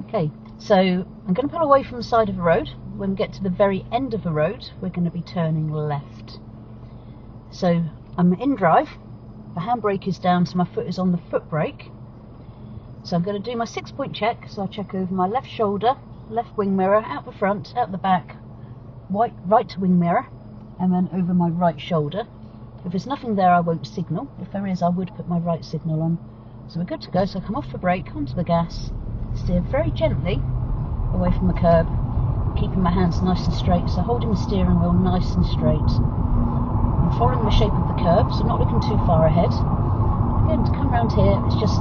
Okay, so I'm going to pull away from the side of the road. When we get to the very end of the road, we're going to be turning left. So I'm in drive, the handbrake is down, so my foot is on the foot brake. So I'm going to do my 6-point check, so I'll check over my left shoulder, left wing mirror, out the front, out the back, right wing mirror, and then over my right shoulder. If there's nothing there, I won't signal. If there is, I would put my right signal on. So we're good to go. So I come off the brake, onto the gas, steer very gently away from the curb, keeping my hands nice and straight, so holding the steering wheel nice and straight. I'm following the shape of the curb, so not looking too far ahead. Again, to come around here, it's just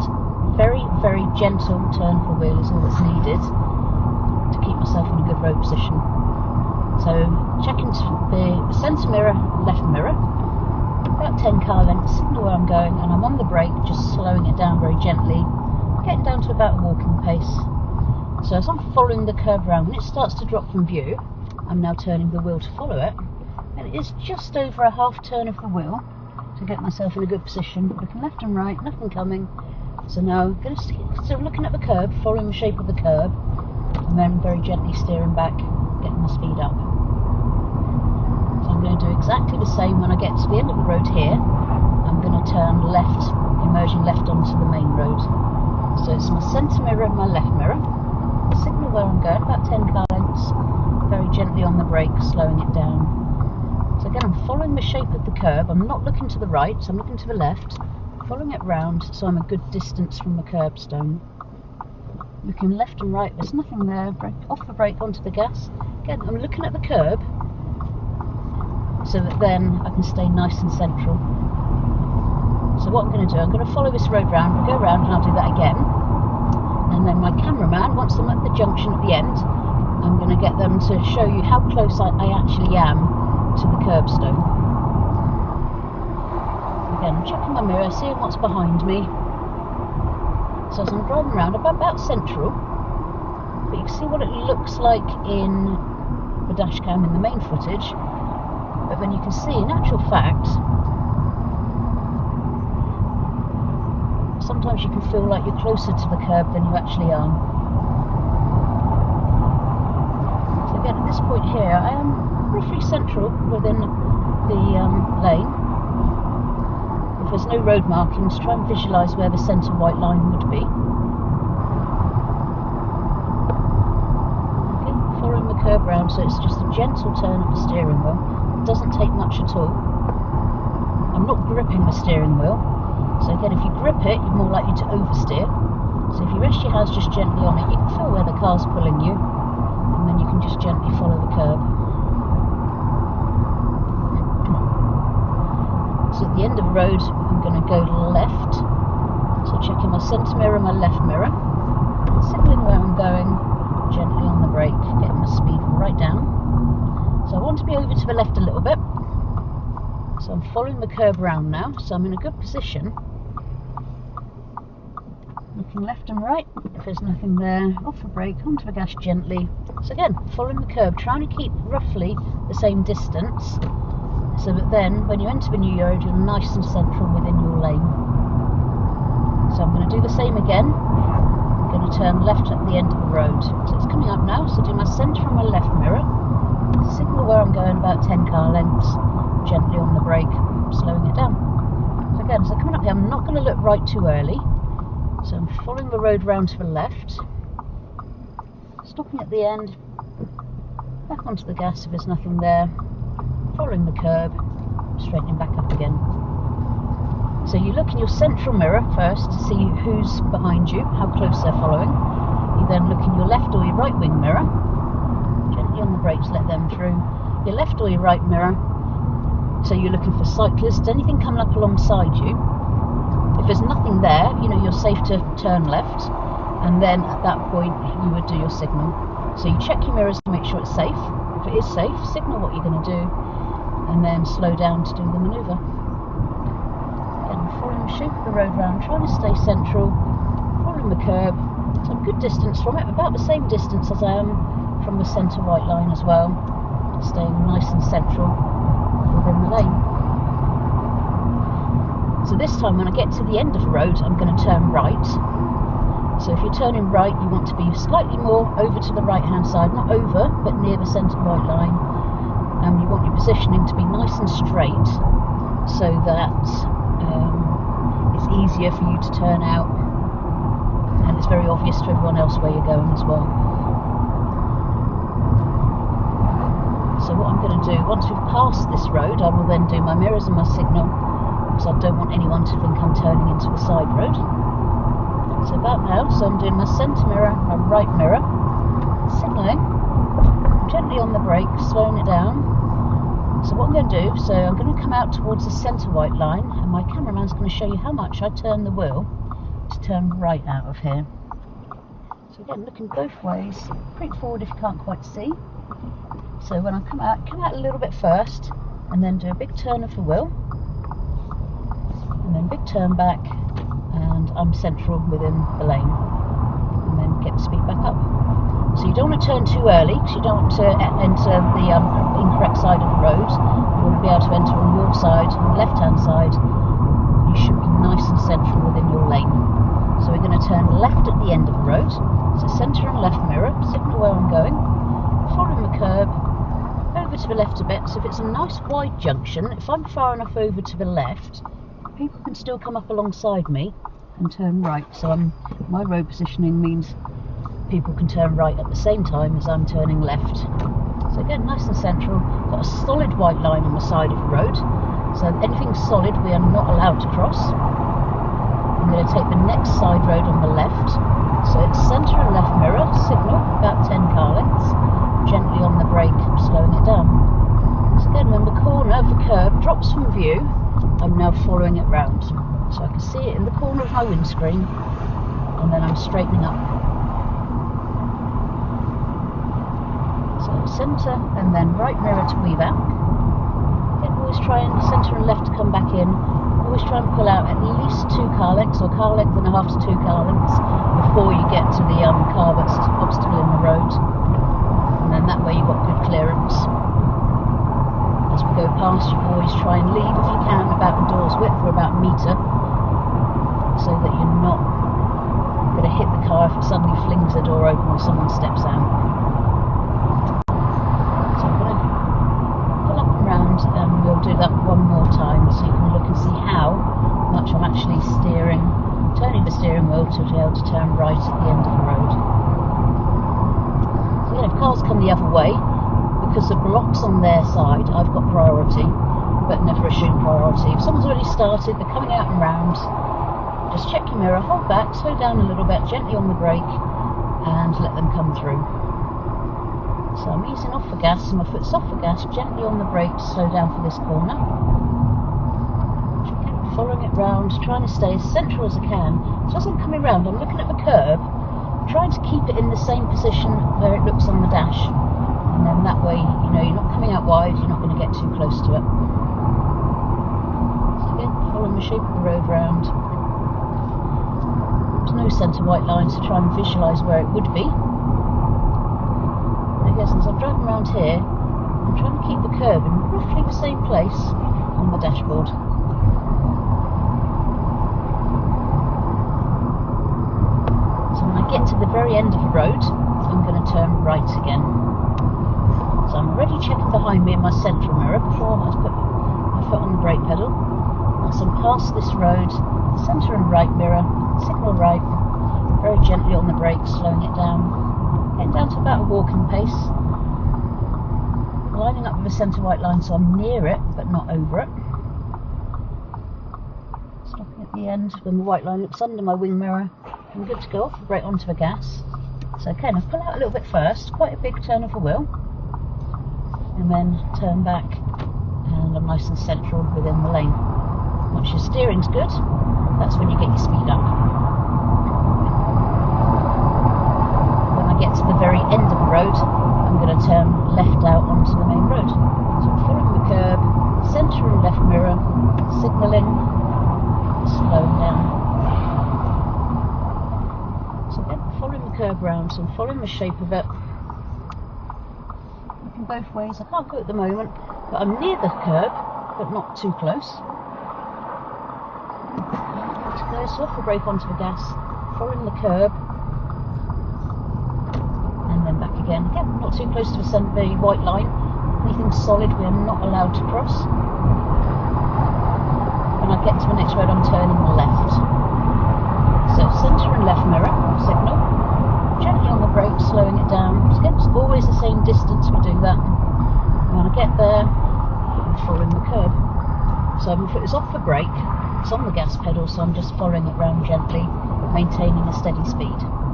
very, very gentle turn of the wheel is all that's needed to keep myself in a good road position. So checking the centre mirror, left mirror, about 10 car lengths, signal where I'm going, and I'm on the brake, just slowing it down very gently, getting down to about a walking pace. So as I'm following the curve round, when it starts to drop from view, I'm now turning the wheel to follow it, and it is just over a half turn of the wheel to get myself in a good position, looking left and right, nothing coming. So now I'm going to still looking at the curb, following the shape of the curb, and then very gently steering back, getting the speed up. So I'm going to do exactly the same when I get to the end of the road here. I'm going to turn left, emerging left onto the main road. So it's my centre mirror and my left mirror. Signal where I'm going, about 10 car lengths, very gently on the brake, slowing it down. So again, I'm following the shape of the curb. I'm not looking to the right, so I'm looking to the left, following it round, so I'm a good distance from the curbstone. Looking left and right, there's nothing there, off the brake, onto the gas. Again, I'm looking at the curb, so that then I can stay nice and central. So what I'm going to do, I'm going to follow this road round, we'll go round and I'll do that again. And then my cameraman, once I'm at the junction at the end, I'm going to get them to show you how close I actually am to the curbstone. Again, I'm checking my mirror, seeing what's behind me. So as I'm driving around, I'm about central, but you can see what it looks like in the dash cam in the main footage. But then you can see, in actual fact, sometimes you can feel like you're closer to the curb than you actually are. So again, at this point here, I am roughly central within the lane. If there's no road markings, try and visualise where the centre white line would be. Okay, following the curb round, so it's just a gentle turn of the steering wheel. It doesn't take much at all. I'm not gripping the steering wheel. So again, if you grip it, you're more likely to oversteer. So if you rest your hands just gently on it, you can feel where the car's pulling you, and then you can just gently follow the curb. So at the end of the road, I'm going to go left. So checking my centre mirror and my left mirror, signalling where I'm going, gently on the brake, getting my speed right down. So I want to be over to the left a little bit. So I'm following the curb round now, so I'm in a good position. Looking left and right, if there's nothing there, off the brake, onto the gas gently. So again, following the curb, trying to keep roughly the same distance, so that then when you enter the new road, you're nice and central within your lane. So I'm going to do the same again. I'm going to turn left at the end of the road. So it's coming up now, so do my centre and my left mirror. Signal where I'm going, about 10 car lengths. Gently on the brake, slowing it down. So again, as I'm coming up here, I'm not going to look right too early. So I'm following the road round to the left, stopping at the end, back onto the gas if there's nothing there, following the curb, straightening back up again. So you look in your central mirror first to see who's behind you, how close they're following. You then look in your left or your right wing mirror, gently on the brakes, let them through. Your left or your right mirror. So you're looking for cyclists, anything coming up alongside you. If there's nothing there, you know, you're safe to turn left, and then at that point you would do your signal. So you check your mirrors to make sure it's safe. If it is safe, signal what you're going to do, and then slow down to do the manoeuvre. Again, following the shape of the road round, trying to stay central, following the curb. So a good distance from it, about the same distance as I am from the centre white line as well, staying nice and central within the lane. So this time when I get to the end of the road, I'm going to turn right. So if you're turning right, you want to be slightly more over to the right hand side, not over, but near the centre white line. And you want your positioning to be nice and straight, so that it's easier for you to turn out, and it's very obvious to everyone else where you're going as well. So what I'm going to do, once we've passed this road, I will then do my mirrors and my signal, because I don't want anyone to think I'm turning into a side road. So about now, so I'm doing my centre mirror, my right mirror, signalling, gently on the brake, slowing it down. So what I'm going to do, so I'm going to come out towards the centre white line, and my cameraman's going to show you how much I turn the wheel to turn right out of here. So again, looking both ways, creep forward if you can't quite see. So when I come out a little bit first, and then do a big turn of the wheel, and then big turn back, and I'm central within the lane, and then get the speed back up. So you don't want to turn too early, because you don't want to enter the incorrect side of the road. You want to be able to enter on your side, on the left hand side. You should be nice and central within your lane. So we're going to turn left at the end of the road, so centre and left mirror, signal where I'm going, following the curb, over to the left a bit. So if it's a nice wide junction, if I'm far enough over to the left, people can still come up alongside me and turn right. So my road positioning means people can turn right at the same time as I'm turning left. So again, nice and central, got a solid white line on the side of the road, so anything solid we are not allowed to cross. I'm going to take the next side road on the left, so it's centre and left mirror, signal, about 10 car lengths, gently on the brake, slowing it down. So again, when the corner of the curb drops from view, I'm now following it round, so I can see it in the corner of my windscreen, and then I'm straightening up. So centre and then right mirror to weave out. Again, always try and centre and left to come back in. Always try and pull out at least 2 car lengths, or car length and a half to 2 car lengths, before you get to the car that's obstacle in the road. And then that way you've got good clearance. As we go past, you always try and leave, if you can, about the door's width, or about a metre, so that you're not going to hit the car if it suddenly flings the door open or someone steps out. And we'll do that one more time, so you can look and see how much I'm actually turning the steering wheel to be able to turn right at the end of the road. So again, if cars come the other way, because the blocks on their side, I've got priority, but never assume priority. If someone's already started, they're coming out and round, just check your mirror, hold back, slow down a little bit, gently on the brake, and let them come through. So I'm easing off the gas, so my foot's off the gas, gently on the brake to slow down for this corner. Again, following it round, trying to stay as central as I can. So as I'm coming round, I'm looking at the curb, trying to keep it in the same position where it looks on the dash. And then that way, you know, you're not coming out wide, you're not going to get too close to it. So again, following the shape of the road round. There's no centre white line, so try and visualise where it would be. As I'm driving around here, I'm trying to keep the curb in roughly the same place on the dashboard. So when I get to the very end of the road, I'm going to turn right again. So I'm already checking behind me in my central mirror before I put my foot on the brake pedal. As I'm past this road, centre and right mirror, signal right, very gently on the brake, slowing it down. Getting down to about a walking pace, lining up with the centre white line so I'm near it but not over it. Stopping at the end when the white line looks under my wing mirror. I'm good to go off the brake onto the gas. So okay, now pull out a little bit first, quite a big turn of the wheel, and then turn back, and I'm nice and central within the lane. Once your steering's good, that's when you get your speed up. Get to the very end of the road, I'm going to turn left out onto the main road. So I'm following the curb, centre and left mirror, signalling, slowing down. So again, following the curb round, so I'm following the shape of it. Looking both ways, I can't go at the moment, but I'm near the curb, but not too close. To go, so off the brake onto the gas, following the curb, again. Again, not too close to the white line. Anything solid we are not allowed to cross. When I get to the next road, I'm turning left. So centre and left mirror signal. Gently on the brake, slowing it down. Again, it's always the same distance we do that. And when I get there, I'm following the curb. So my foot is off the brake, it's on the gas pedal, so I'm just following it round gently, maintaining a steady speed.